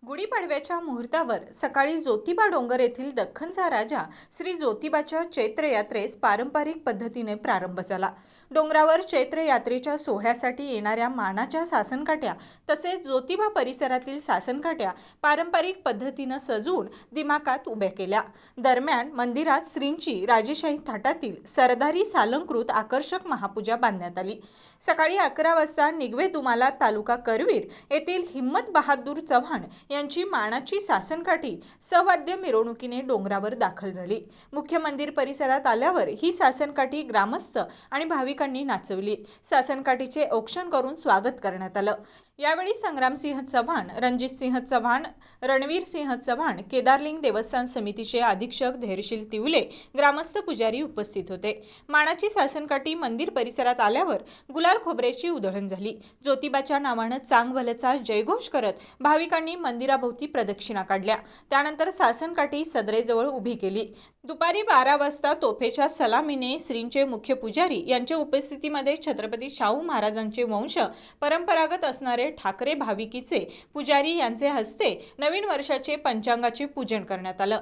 गुढीपाडव्याच्या मुहूर्तावर सकाळी ज्योतिबा डोंगर येथील दख्खनचा राजा श्री ज्योतिबाच्या चैत्र यात्रेस पारंपरिक पद्धतीने प्रारंभ झाला। डोंगरावर चैत्र यात्रेच्या सोहळ्यासाठी येणाऱ्या मानाच्या सासनकाठ्या तसेच ज्योतिबा परिसरातील सासनकाठ्या पारंपरिक पद्धतीने सजवून दिमाखात उभ्या केल्या। दरम्यान मंदिरात श्रींची राजेशाही थाटातील सरदारी सालंकृत आकर्षक महापूजा बांधण्यात आली। सकाळी 11 वाजता निगवे दुमाला तालुका करवीर येथील हिम्मत बहादूर चव्हाण यांची मानाची सासनकाठी सवाद्य मिरवणुकीने डोंगरावर दाखल झाली। मुख्य मंदिर परिसरात आल्यावर ही सासनकाठी ग्रामस्थ आणि भाविकांनी नाचवली। सासनकाठीचे औक्षण करून स्वागत करण्यात आलं। यावेळी संग्रामसिंह चव्हाण, रणजितसिंह चव्हाण, रणवीरसिंह चव्हाण, केदारलिंग देवस्थान समितीचे अधीक्षक धैर्यशील तिवले, ग्रामस्थ पुजारी उपस्थित होते। मानाची सासनकाठी मंदिर परिसरात आल्यावर गुलाल खोबऱ्याची उधळण झाली। ज्योतिबाच्या नावाने चांगभलचा जयघोष करत भाविकांनी मंदिराभोवती प्रदक्षिणा काढल्या। त्यानंतर सासनकाठी सदरेजवळ उभी केली। दुपारी 12 वाजता तोफेच्या सलामीने श्रींचे मुख्य पुजारी यांच्या उपस्थितीमध्ये छत्रपती शाहू महाराजांचे वंश परंपरागत असणारे ठाकरे भाविकीचे पुजारी यांचे हस्ते नवीन वर्षाचे पंचांगाचे पूजन करण्यात आलं।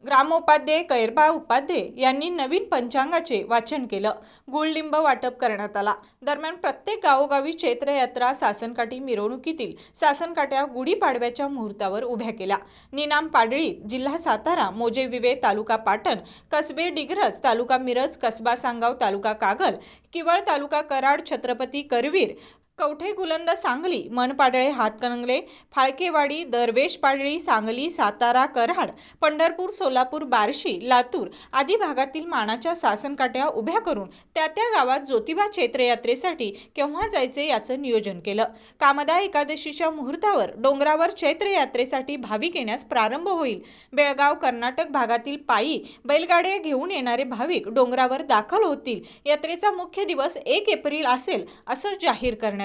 ग्रामोपाध्याय कैरबा उपाध्याय यांनी नवीन पंचांगाचे वाचन केलं। गुळलिंब वाटप करण्यात आला। दरम्यान प्रत्येक गावोगावी चैत्र यात्रा सासनकाठी मिरवणुकीतील सासनकाठ्या गुढीपाडव्याच्या मुहूर्तावर उभ्या केल्या। निनाम पाडळी, जिल्हा सातारा, मोजे विवे, तालुका पाटण, कसबे डिग्रज, तालुका मिरज, कसबा सांगाव, तालुका कागल, किवळ, तालुका कराड, छत्रपती करवीर, कवठे गुलंद सांगली, मनपाडळे, हातकणंगले, फाळकेवाडी, दरवेश पाडळी, सांगली, सातारा, कराड, पंढरपूर, सोलापूर, बार्शी, लातूर आदी भागातील मानाच्या सासनकाठ्या उभ्या करून त्या गावात ज्योतिबा चैत्र यात्रेसाठी केव्हा जायचे याचं नियोजन केलं। कामदा एकादशीच्या मुहूर्तावर डोंगरावर चैत्र यात्रेसाठी भाविक येण्यास प्रारंभ होईल। बेळगाव, कर्नाटक भागातील पायी बैलगाड्या घेऊन येणारे भाविक डोंगरावर दाखल होतील। यात्रेचा मुख्य दिवस 1 एप्रिल असेल असं जाहीर करण्यात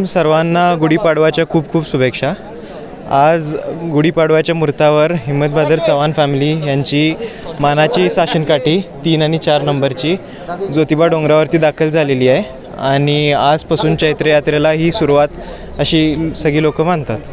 सर्वांना गुढीपाडव्याच्या खूप खूप शुभेच्छा। आज गुढीपाडव्याच्या मुहूर्तावर हिम्मत बहादूर चव्हाण फॅमिली यांची मानाची सासनकाठी 3 आणि 4 नंबरची ज्योतिबा डोंगरावरती दाखल झालेली आहे आणि आजपासून चैत्र यात्रेला ही सुरुवात अशी सगळी लोक मानतात।